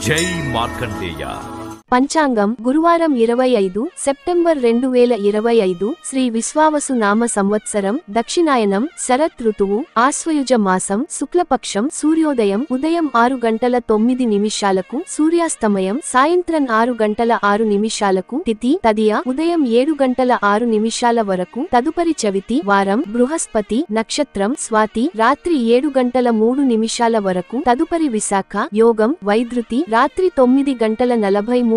జై మార్కండేయ. పంచాంగం గురువారం 25 సెప్టెంబర్ 2025 శ్రీ విశ్వావసు నామ సంవత్సరం దక్షిణాయనం శరత్ ఋతువు ఆశ్వయుజ మాసం శుక్లపక్షం సూర్యోదయం ఉదయం 6:09 సూర్యాస్తమయం సాయంత్రం 6:06 తిథి తదియ ఉదయం 7:06 వరకు తదుపరి చవితి వారం బృహస్పతి నక్షత్రం స్వాతి రాత్రి 7:03 వరకు తదుపరి విశాఖ యోగం వైద్రుతి రాత్రి 9:43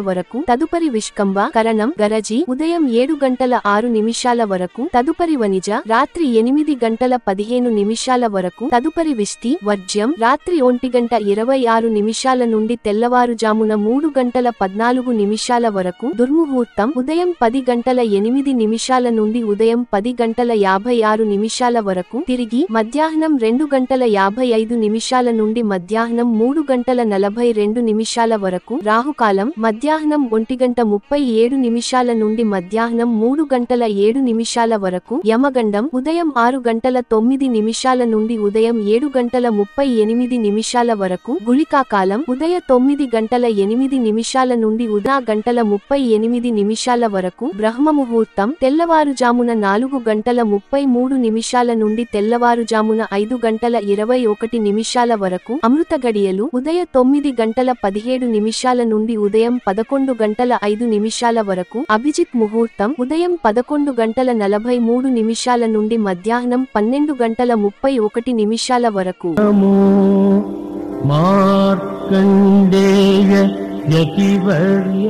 వరకు తదుపరి విష్కంభ కరణం గరజి ఉదయం 7:06 వరకు తదుపరి వనిజ రాత్రి 8:15 వరకు తదుపరి విష్టి వర్జ్యం రాత్రి 1:26 నుండి తెల్లవారుజామున 3:14 వరకు దుర్ముహూర్తం ఉదయం 10:08 నుండి ఉదయం 10:56 వరకు తిరిగి మధ్యాహ్నం 2:55 నుండి మధ్యాహ్నం 3:42 వరకు రాహుకాలం మధ్యాహ్నం 1:37 నుండి మధ్యాహ్నం 3:07 వరకు యమగండం ఉదయం 6:09 నుండి ఉదయం 7:38 వరకు గుళికాకాలం ఉదయం 9:08 నుండి ఉదయం 1:38 వరకు బ్రహ్మముహూర్తం తెల్లవారుజామున 4:33 నుండి తెల్లవారుజామున 5:21 వరకు అమృత గడియలు ఉదయం 9:17 నుండి ఉదయం 11:05 వరకు అభిజిత్ ముహూర్తం ఉదయం 11:43 నుండి మధ్యాహ్నం 12:31 వరకు. మార్కండేయ యతివర్య